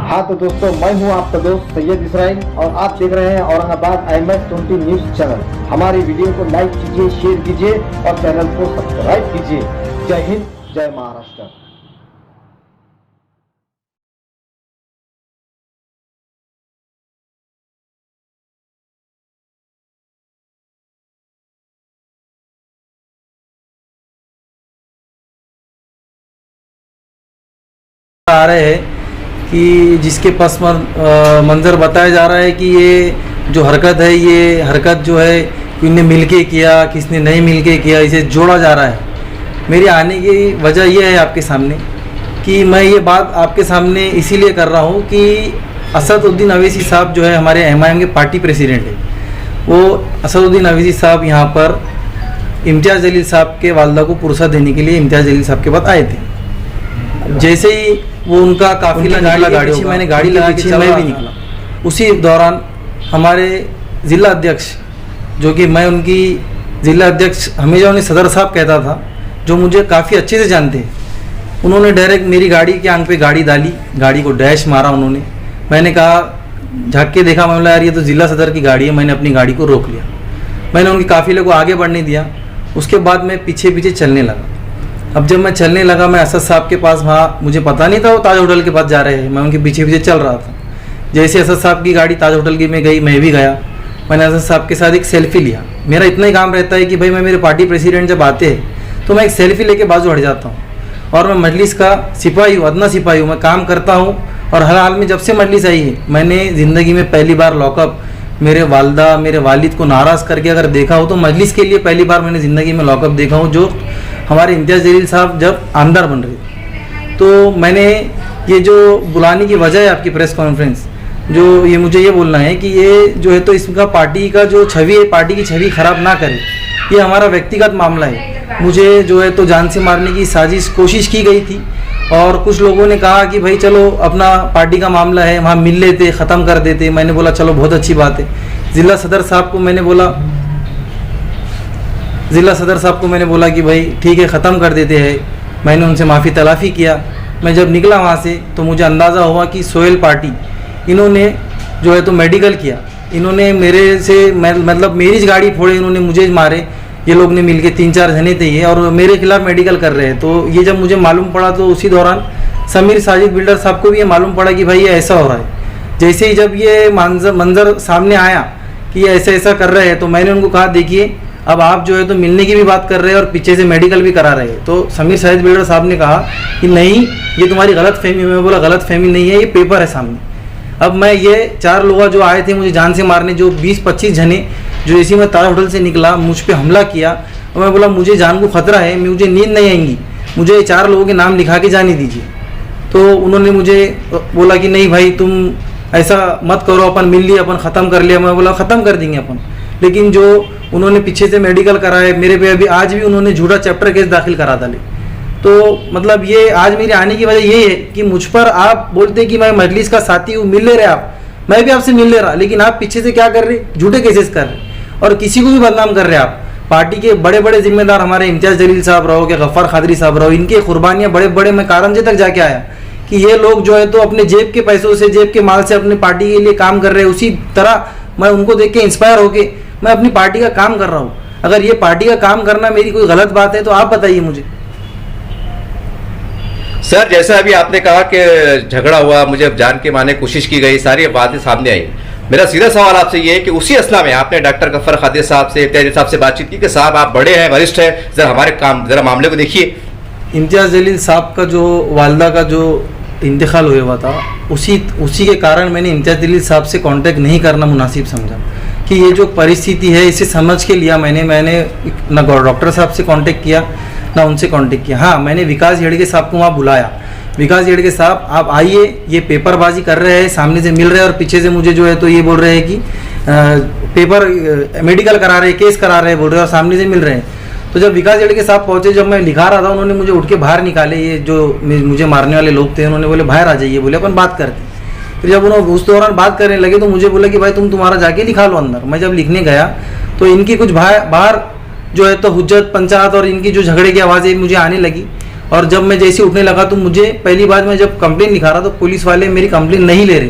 हाँ तो दोस्तों, मैं हूँ आपका दोस्त सैयद इसराइल और आप देख रहे हैं औरंगाबाद IMS20 न्यूज चैनल। हमारी वीडियो को लाइक कीजिए, शेयर कीजिए और चैनल को सब्सक्राइब कीजिए। जय हिंद, जय महाराष्ट्र। आ रहे हैं कि जिसके पस मंज़र बताया जा रहा है कि ये जो हरकत है, ये हरकत जो है किसने मिलके किया, किसने नहीं मिलके किया, इसे जोड़ा जा रहा है। मेरी आने की वजह यह है आपके सामने कि मैं ये बात आपके सामने इसीलिए कर रहा हूँ कि असदुद्दीन अवैसी साहब जो है हमारे MIM के पार्टी प्रेसिडेंट है। वो असदुद्दीन अवैसी साहब यहाँ पर इम्तियाज़ जलील साहब के वालदा को पुरसा देने के लिए इम्तियाज़ जलील साहब के पास आए थे। जैसे ही वो उनका काफिला निकला गाड़ी से, मैंने गाड़ी लगा के मैं भी निकला। उसी दौरान हमारे ज़िला अध्यक्ष, जो कि मैं उनकी ज़िला अध्यक्ष हमेशा उन्हें सदर साहब कहता था, जो मुझे काफ़ी अच्छे से जानते हैं, उन्होंने डायरेक्ट मेरी गाड़ी के आंख पे गाड़ी डाली, गाड़ी को डैश मारा उन्होंने। मैंने कहा, झाँक के देखा, मैं बोला यार ये तो ज़िला सदर की गाड़ी है। मैंने अपनी गाड़ी को रोक लिया, मैंने उनके काफिले को आगे बढ़ने दिया। उसके बाद मैं पीछे पीछे चलने लगा। अब जब मैं चलने लगा, मैं असद साहब के पास, वहाँ मुझे पता नहीं था वो ताज होटल के पास जा रहे हैं, मैं उनके पीछे पीछे चल रहा था। जैसे असद साहब की गाड़ी ताज होटल की में गई, मैं भी गया। मैंने असद साहब के साथ एक सेल्फी लिया। मेरा इतना ही काम रहता है कि भाई मैं मेरे पार्टी प्रेसिडेंट जब आते हैं तो मैं एक सेल्फी लेके बाजू हट जाता हूँ। और मैं मजलिस का सिपाही हूँ, अदना सिपाही हूँ, मैं काम करता हूँ। और हर हाल में जब से मजलिस आई है, मैंने ज़िंदगी में पहली बार लॉकअप मेरे वालदा मेरे वालिद को नाराज़ करके अगर देखा हो तो मजलिस के लिए पहली बार मैंने ज़िंदगी में लॉकअप देखा हूँ, जो हमारे इम्तियाज़ जलील साहब जब आमदार बन रहे थे। तो मैंने ये जो बुलाने की वजह है आपकी प्रेस कॉन्फ्रेंस, जो ये मुझे ये बोलना है कि ये जो है तो इसका पार्टी का जो छवि है, पार्टी की छवि खराब ना करे। ये हमारा व्यक्तिगत मामला है। मुझे जो है तो जान से मारने की साजिश कोशिश की गई थी और कुछ लोगों ने कहा कि भाई चलो अपना पार्टी का मामला है, वहाँ मिल लेते, ख़त्म कर देते। मैंने बोला चलो बहुत अच्छी बात है। ज़िला सदर साहब को मैंने बोला कि भाई ठीक है, ख़त्म कर देते हैं। मैंने उनसे माफ़ी तलाफ़ी किया। मैं जब निकला वहाँ से तो मुझे अंदाज़ा हुआ कि सोहेल पार्टी, इन्होंने जो है तो मेडिकल किया। इन्होंने मेरे से मतलब मेरी गाड़ी फोड़े, इन्होंने मुझे मारे। ये लोग ने मिलके 3-4 जने थे ये, और मेरे खिलाफ मेडिकल कर रहे हैं। तो ये जब मुझे मालूम पड़ा तो उसी दौरान समीर साजिद बिल्डर साहब को भी ये मालूम पड़ा कि भाई ये ऐसा हो रहा है। जैसे ही जब ये मंजर सामने आया कि ये ऐसा कर रहे हैं, तो मैंने उनको कहा देखिए अब आप जो है तो मिलने की भी बात कर रहे हैं और पीछे से मेडिकल भी करा रहे हैं। तो समीर साजिद बिल्डर साहब ने कहा कि नहीं, ये तुम्हारी गलत फहमी। मैं बोला गलत फहमी नहीं है, ये पेपर है सामने। अब मैं ये 4 लोग जो आए थे मुझे जान से मारने, जो 20-25 जने जो इसी में ताज होटल से निकला, मुझ पे हमला किया। और मैं बोला मुझे जान को ख़तरा है, मुझे नींद नहीं आएंगी, मुझे 4 लोगों के नाम लिखा के जाने दीजिए। तो उन्होंने मुझे बोला कि नहीं भाई तुम ऐसा मत करो, अपन मिल लिए, अपन ख़त्म कर लिया। मैं बोला ख़त्म कर देंगे अपन, लेकिन जो उन्होंने पीछे से मेडिकल कराए मेरे पे, अभी आज भी उन्होंने झूठा चैप्टर केस दाखिल करा डाले। तो मतलब ये आज मेरे आने की वजह ये है कि मुझ पर आप बोलते कि मैं मजलिस का साथी हूँ, मिल ले रहे आप, मैं भी आपसे मिल ले रहा, लेकिन आप पीछे से क्या कर रहे, झूठे केसेस कर रहे और किसी को भी बदनाम कर रहे आप। पार्टी के बड़े बड़े जिम्मेदार हमारे इम्तियाज़ जलील साहब रहो, क्या गफ्फार खादरी साहब रहो, इनके कुर्बानियाँ बड़े बड़े, मैं कारंजे तक जाके आया कि ये लोग जो है तो अपने जेब के पैसों से, जेब के माल से अपनी पार्टी के लिए काम कर रहे हैं। उसी तरह मैं उनको देख के इंस्पायर होके मैं अपनी पार्टी का काम कर रहा हूँ। अगर ये पार्टी का काम करना मेरी कोई गलत बात है तो आप बताइए मुझे। सर जैसा अभी आपने कहा कि झगड़ा हुआ, मुझे जान के मारने की कोशिश की गई, सारी बातें सामने आई। मेरा सीधा सवाल आपसे ये है कि उसी असला में आपने डॉक्टर गफ्फार खादरी साहब से, इम्तियाज़ साहब से बातचीत की कि साहब आप बड़े हैं, वरिष्ठ हैं, जरा मामले को देखिए। इम्तियाज़ जलील साहब का जो वालदा का जो इंतकाल हुआ था, उसी के कारण मैंने इम्तियाज़ जलील साहब से कांटेक्ट नहीं करना मुनासिब समझा कि ये जो परिस्थिति है इसे समझ के लिया। मैंने ना डॉक्टर साहब से कांटेक्ट किया ना उनसे कांटेक्ट किया। हाँ, मैंने विकास येड़के साहब को वहाँ बुलाया। विकास येड़के साहब आप आइए, ये पेपरबाजी कर रहे हैं, सामने से मिल रहे हैं और पीछे से मुझे जो है तो ये बोल रहे हैं कि पेपर मेडिकल करा रहे हैं, केस करा रहे हैं बोल रहे हैं, और सामने से मिल रहे हैं। तो जब विकास येड़के साहब पहुँचे, जब मैं लिखा रहा था, उन्होंने मुझे उठ के बाहर निकाले। ये जो मुझे मारने वाले लोग थे, उन्होंने बोले बाहर आ जाइए, बोले अपन बात करते। फिर जब उन्होंने उस दौरान बात करने लगे तो मुझे बोला कि भाई तुम्हारा जाके लिखा लो अंदर। मैं जब लिखने गया तो इनकी कुछ बाहर जो है तो हुज्जत पंचायत और इनकी जो झगड़े की आवाज़ें मुझे आने लगी। और जब मैं जैसे उठने लगा तो मुझे पहली बार मैं जब कंप्लेन लिखा रहा तो पुलिस वाले मेरी कंप्लेन नहीं ले रहे।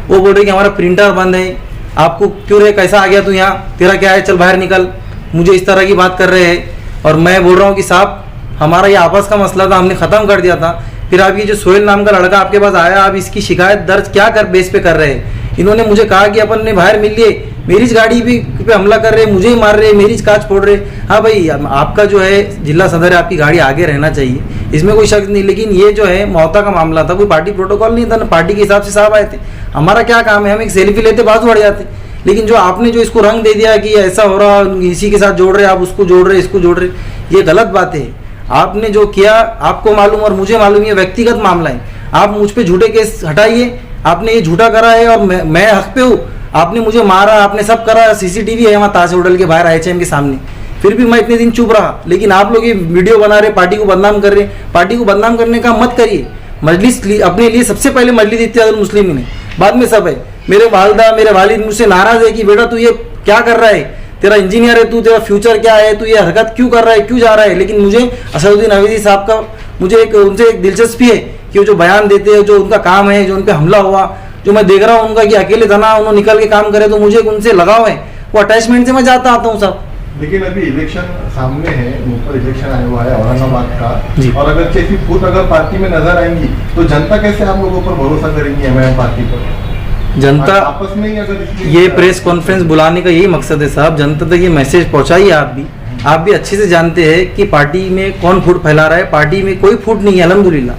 वो बोल रहे कि हमारा प्रिंटर बंद है, आपको क्यों रे, कैसा आ गया तू यहाँ, तेरा क्या है, चल बाहर निकल, मुझे इस तरह की बात कर रहे हैं। और मैं बोल रहा हूँ कि साहब हमारा ये आपस का मसला था, हमने ख़त्म कर दिया था, फिर आप ये जो सोहेल नाम का लड़का आपके पास आया, आप इसकी शिकायत दर्ज क्या कर बेस पे कर रहे हैं। इन्होंने मुझे कहा कि अपन ने बाहर मिल लिए, मेरी गाड़ी भी पे हमला कर रहे, मुझे ही मार रहे, मेरी कांच फोड़ रहे। हाँ भाई, आपका जो है जिला सदर है, आपकी गाड़ी आगे रहना चाहिए, इसमें कोई शक नहीं, लेकिन ये जो है मौता का मामला था, कोई पार्टी प्रोटोकॉल नहीं था ना, पार्टी के हिसाब से साहब आए थे। हमारा क्या काम है, हम एक सेल्फी लेते बात बढ़ जाते, लेकिन जो आपने जो इसको रंग दे दिया कि ऐसा हो रहा, इसी के साथ जोड़ रहे, आप उसको जोड़ रहे, इसको जोड़ रहे, ये गलत बात है। आपने जो किया आपको मालूम और मुझे मालूम, ये व्यक्तिगत मामला है। आप मुझ पे झूठे केस हटाइए, आपने ये झूठा करा है और मैं हक पे हूँ, आपने मुझे मारा, आपने सब करा, सीसीटीवी है वहाँ ताज होटल के बाहर IHM के सामने, फिर भी मैं इतने दिन चुप रहा। लेकिन आप लोग ये वीडियो बना रहे, पार्टी को बदनाम कर रहे। पार्टी को बदनाम करने का मत करिए, मजलिस अपने लिए सबसे पहले मजलिस इत्तेहादुल मुस्लिमीन है, बाद में सब है। मेरे वालदा मेरे वालिद मुझसे नाराज है कि बेटा तू ये क्या कर रहा है, तेरा इंजीनियर है तू, तेरा फ्यूचर क्या है, तू ये हरकत क्यों कर रहा है, क्यों जा रहा है। लेकिन मुझे असदुद्दीन अवैधी साहब का मुझे उनसे एक दिलचस्पी है कि वो जो बयान देते हैं, जो उनका काम है, जो उन पर हमला हुआ, जो मैं देख रहा हूँ उनका कि अकेले तना उन्होंने निकल के काम करे, तो मुझे उनसे लगाव है, वो अटैचमेंट से मैं जाता आता हूँ सब। लेकिन अभी इलेक्शन सामने है, ऊपर इलेक्शन आया हुआ है औरंगाबाद का, और अगर चेसी फूट अगर पार्टी में नजर आएंगी तो जनता कैसे आप लोगों पर भरोसा करेंगी MIM पार्टी पर? जनता आपस में ही अगर ये प्रेस कॉन्फ्रेंस बुलाने का यही मकसद है साहब, जनता तक ये मैसेज पहुंचाइए। आप भी अच्छे से जानते हैं कि पार्टी में कौन फूट फैला रहा है, पार्टी में कोई फूट नहीं है अल्हम्दुलिल्लाह,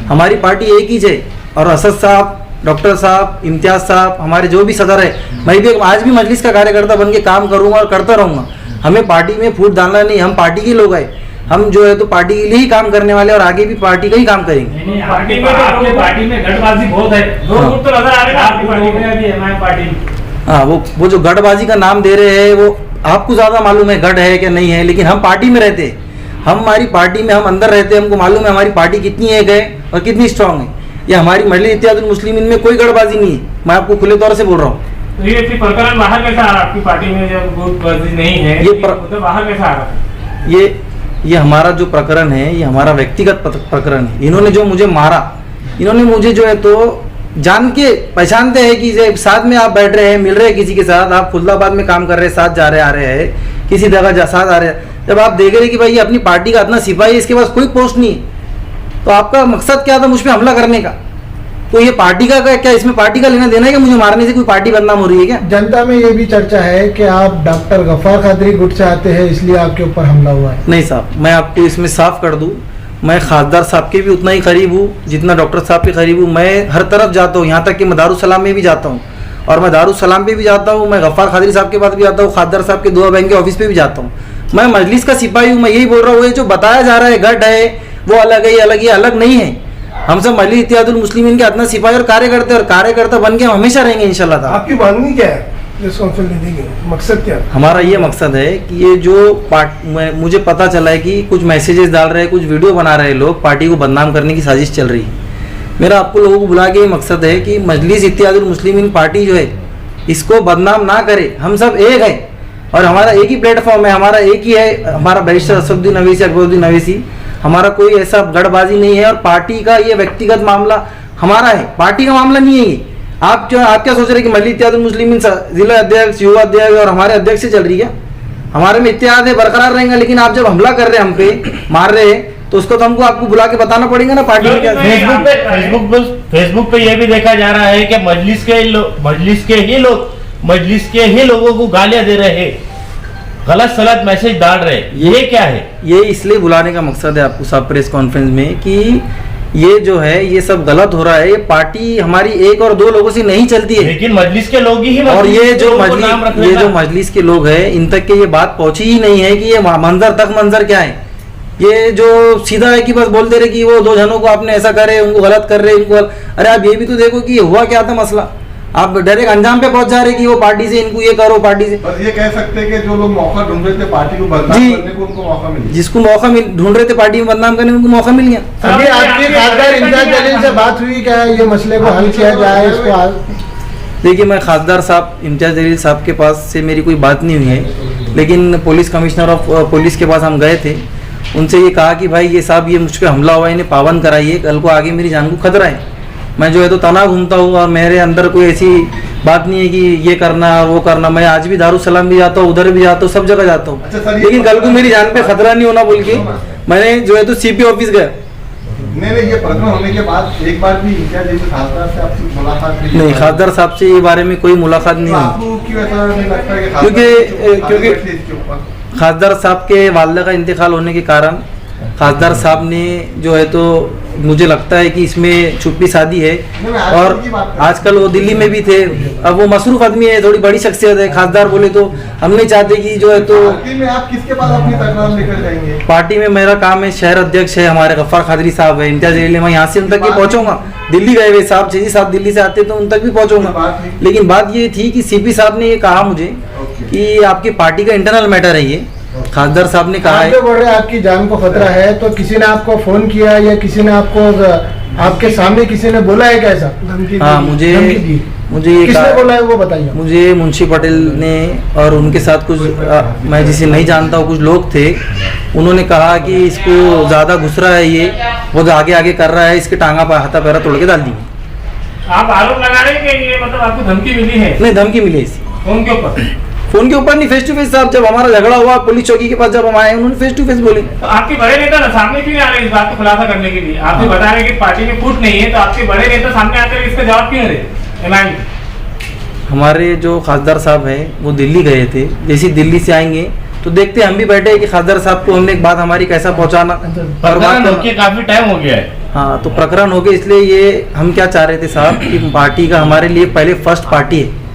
हमारी पार्टी एक ही है। और असद साहब, डॉक्टर साहब, इम्तियाज साहब, हमारे जो भी सदर है, मैं भी आज भी मजलिस का कार्यकर्ता बन के काम करूंगा और करता रहूंगा। हमें पार्टी में फूट डालना नहीं, हम पार्टी के लोग हैं, हम जो है तो पार्टी के लिए ही काम करने वाले और आगे भी पार्टी का ही काम करेंगे। पार्टी में आपके पार्टी में गठबाजी बहुत है, दो गुट तो नजर आ रहे हैं आपकी पार्टी में अभी MIM पार्टी। हाँ, वो जो गठबाजी का नाम दे रहे हैं वो आपको ज्यादा मालूम है गढ़ है कि नहीं है, लेकिन हम पार्टी में रहते हैं, हमारी पार्टी में हम अंदर रहते हैं, हमको मालूम है हमारी पार्टी कितनी एक है और कितनी स्ट्रांग है। ये हमारी मजलिस इत्तेहादुल मुस्लिमीन में कोई गढ़बाजी नहीं है, मैं आपको खुले तौर से बोल रहा हूँ। तो ये प्रकरण बाहर कैसा आ रहा आपकी पार्टी में, जब गुटबाजी नहीं है ये तो बाहर कैसा आ रहा? ये हमारा जो प्रकरण है ये हमारा व्यक्तिगत प्रकरण है। इन्होंने जो मुझे मारा, इन्होंने मुझे जो है तो जान के पहचानते हैं कि साथ में आप बैठ रहे हैं, मिल रहे हैं किसी के साथ, आप फुल्लाबाद में काम कर रहे हैं, साथ जा रहे आ रहे हैं, किसी जगह साथ आ रहे हैं, जब आप देख रहे हैं कि भाई ये अपनी पार्टी का इतना सिपाही है, इसके पास कोई पोस्ट नहीं है, तो आपका मकसद क्या था मुझ पर हमला करने का? तो ये पार्टी का क्या, इसमें पार्टी का लेना देना है कि मुझे मारने से कोई पार्टी बदनाम हो रही है क्या? जनता में ये भी चर्चा है कि आप डॉक्टर गफ्फार कादरी गुट से आते हैं, इसलिए आपके ऊपर हमला हुआ है। नहीं साहब, मैं आपको इसमें साफ कर दूं, मैं खासदार साहब के भी उतना ही करीब हूँ जितना डॉक्टर साहब के करीब हूँ। मैं हर तरफ जाता हूँ, यहाँ तक कि मैं दारुसलाम में भी जाता हूँ, और मैं दारुसलाम पे भी जाता हूँ, मैं गफ्फार कादरी साहब के पास भी जाता हूँ, खासदार साहब के दुआ बैंक के ऑफिस पे भी जाता हूँ। मैं मजलिस का सिपाही हूँ, मैं यही बोल रहा हूँ, जो बताया जा रहा है गढ़ है वो अलग है, ये अलग, ये अलग नहीं है। हम सब मजलिस इत्तेहादुल मुस्लिमीन के अपना सिपाही और कार्यकर्ता बन के हम हमेशा रहेंगे इंशाल्लाह ताला। आपकी मांगनी क्या है प्रेस कॉन्फ्रेंस लेने की, मकसद क्या है? हमारा ये मकसद है कि ये जो मुझे पता चला है कि कुछ मैसेजेस डाल रहे हैं, कुछ वीडियो बना रहे हैं लोग, पार्टी को बदनाम करने की साजिश चल रही है। मेरा आपको लोगों को बुला के ये मकसद है कि मजलिस इत्तेहादुल मुस्लिमीन पार्टी जो है इसको बदनाम ना करे। हम सब एक है और हमारा एक ही प्लेटफॉर्म है, हमारा एक ही है, हमारा बैरिस्टर असदुद्दीन अवैसी, अकबरुद्दीन अवैसी, हमारा कोई ऐसा गढ़बाजी नहीं है। और पार्टी का ये व्यक्तिगत मामला हमारा है, पार्टी का मामला नहीं है ये। आप क्या सोच रहे हैं कि मजलिस इत्तेहादुल मुस्लिमीन जिला अध्यक्ष, युवा अध्यक्ष और हमारे अध्यक्ष से चल रही है? हमारे में इत्तेहाद है, बरकरार रहेंगे, लेकिन आप जब हमला कर रहे हैं, हम पे मार रहे हैं, तो उसको तो हमको आपको बुला के बताना पड़ेगा ना पार्टी में क्या। फेसबुक पे ये भी देखा जा रहा है कि मजलिस के ही लोगों को गालियां दे रहे हैं, गलत सलत मैसेज डाल रहे हैं, ये क्या है? ये इसलिए बुलाने का मकसद है आपको सब प्रेस कॉन्फ्रेंस में कि ये जो है ये सब गलत हो रहा है। ये पार्टी हमारी एक और दो लोगों से नहीं चलती है, लेकिन मजलिस के लोग ही और ये जो मजलिस के लोग हैं इन तक के ये बात पहुंची ही नहीं है कि ये मंजर क्या है। ये जो सीधा है कि बस बोलते रहे कि वो दो जनों को आपने ऐसा करे, उनको गलत कर रहे, उनको अरे आप ये भी तो देखो कि हुआ क्या था मसला। आप डायरेक्ट अंजाम पे पहुंच जा रहे कि वो पार्टी से इनको ये करो, पार्टी से। बस ये कह सकते हैं कि जो लोग मौका ढूंढ रहे थे पार्टी को बदनाम करने को, उनको मौका मिल गया। जिसको मौका ढूंढ रहे थे पार्टी में बदनाम करने, उनको मौका मिल गया। अभी आपकी खासदार इम्तियाज जलील से बात हुई क्या, ये मसले को हल किया जाए इसको? देखिए, मैं खासदार साहब इम्तियाज जलील साहब के पास से मेरी कोई बात नहीं हुई है, लेकिन पुलिस कमिश्नर ऑफ पुलिस के पास हम गए थे उनसे ये कहा कि भाई ये साहब ये मुझ पर हमला हुआ है, इन्हें पाबंद कराइए, कल को आगे मेरी जान को खतरा है। मैं जो है तो तना घूमता हूँ और मेरे अंदर कोई ऐसी बात नहीं है कि ये करना वो करना। मैं आज भी दारुसलाम भी जाता हूँ, उधर भी जाता हूँ, सब जगह जाता हूँ। अच्छा सर, लेकिन कल को मेरी जान पे खतरा नहीं होना बोल के मैंने जो है तो सीपी ऑफिस गया। नहीं, ये प्रकरण होने के बाद एक बार भी क्या जैसे खासदार से आपसे मुलाकात नहीं, खासदार साहब से ये बारे में कोई मुलाकात नहीं हुई, आपको क्यों ऐसा नहीं लगता है कि क्योंकि खासदार साहब के वालिदा का इंतकाल होने के कारण खासदार साहब ने जो है तो मुझे लगता है कि इसमें छुपी शादी है। और आजकल वो दिल्ली में भी थे, अब वो मसरूफ आदमी है, थोड़ी बड़ी शख्सियत है। खासदार बोले तो हम नहीं चाहते कि जो है तो पार्टी में आप किसके पास अपनी तकरार लेकर जाएंगे? पार्टी में मेरा काम है, शहर अध्यक्ष है हमारे गफ्फार खादरी साहब है, इम्तियाज अली, मैं यहाँ से उन तक भी पहुँचूंगा। दिल्ली गए हुए साहब, जी साहब दिल्ली से आते तो उन तक भी पहुँचूंगा। लेकिन बात ये थी कि सीपी साहब ने ये कहा मुझे कि आपकी पार्टी का इंटरनल मैटर है ये। खासदार साहब ने कहा है, बोल रहे आपकी जान को खतरा है, तो किसी ने आपको फोन किया या किसी ने आपको आपके सामने किसी ने बोला है कैसा? हाँ, मुझे ये किसने बोला है वो बताइए। मुझे मुंशी पटेल ने और उनके साथ कुछ मैं जिसे नहीं जानता हूँ कुछ लोग थे, उन्होंने कहा कि इसको ज़्यादा घुस रहा है, ये बहुत आगे आगे कर रहा है, इसके टांगा पर हाथा पैरा तोड़ के डाल दिए। आप आरोप लगा रहे हैं कि ये मतलब आपको धमकी मिली है? नहीं, धमकी मिली इसी फोन के ऊपर? फोन के ऊपर नहीं, फेस टू फेस साहब, जब हमारा झगड़ा हुआ पुलिस चौकी के पास जब हम आए, उन्होंने फेस टू फेस बोले। तो आपके बड़े नेता ना सामने क्यों नहीं आ रहे इस बात को खुलासा करने के लिए? आपने बता रहे कि पार्टी में फूट नहीं है, तो आपके बड़े नेता सामने आकर इसका जवाब क्यों नहीं दे? हमारे जो खासदार साहब हैं वो दिल्ली गए थे, जैसे दिल्ली से आएंगे तो देखते हम भी बैठे हैं कि खासदार साहब को हमने एक बात हमारी कैसा पहुंचाना। और बात काफी टाइम हो गया है। हाँ, तो प्रकरण हो गया, इसलिए ये हम क्या चाह रहे थे साहब कि पार्टी का हमारे लिए पहले फर्स्ट पार्टी है,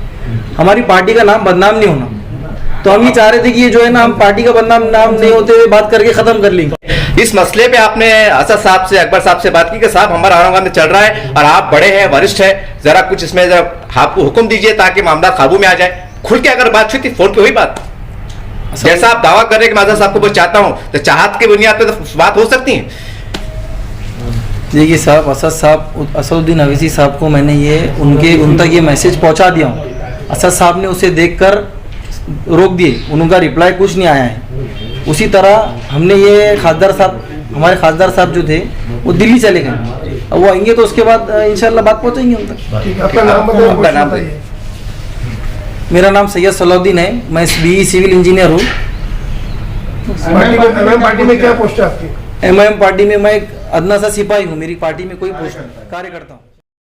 हमारी पार्टी का नाम बदनाम नहीं होना। तो हम ये चाह रहे थे कि ये जो है ना, हम पार्टी का बदनाम नाम नहीं होते हुए बात करके खत्म कर लेंगे। इस मसले पे आपने असद साहब से, अकबर साहब से बात की कि साहब हमारा औरंगाबाद में चल रहा है और आप बड़े हैं, वरिष्ठ है, जरा कुछ इसमें जरा आपको हुक्म दीजिए ताकि मामला काबू में आ जाए। खुल के अगर बात हुई थी, फोन पे हुई बात, जैसा आप दावा कर रहे हैं कि मैं साहब को बहुत चाहता हूँ, तो चाहत की बुनियाद पे तो बात हो सकती है। देखिए साहब, असद साहब, असदुद्दीन अवैसी साहब को मैंने ये उन तक ये मैसेज पहुंचा दिया हूँ। असद साहब ने उसे देखकर रोक दिए, उनका रिप्लाई कुछ नहीं आया है। उसी तरह हमने ये खासदार साहब, हमारे खासदार साहब जो थे वो दिल्ली चले गए, अब वो आएंगे तो उसके बाद इंशाल्लाह बात पहुंचेंगे उन तक। आपका नाम बताइए। मेरा नाम सैयद सलाउद्दीन है, मैं BE सिविल इंजीनियर हूँ। पार्टी में क्या पोस्ट है आपकी? MM पार्टी में मैं एक अदना सा सिपाही हूँ, मेरी पार्टी में कोई पोस्ट नहीं, कार्य करता हूँ।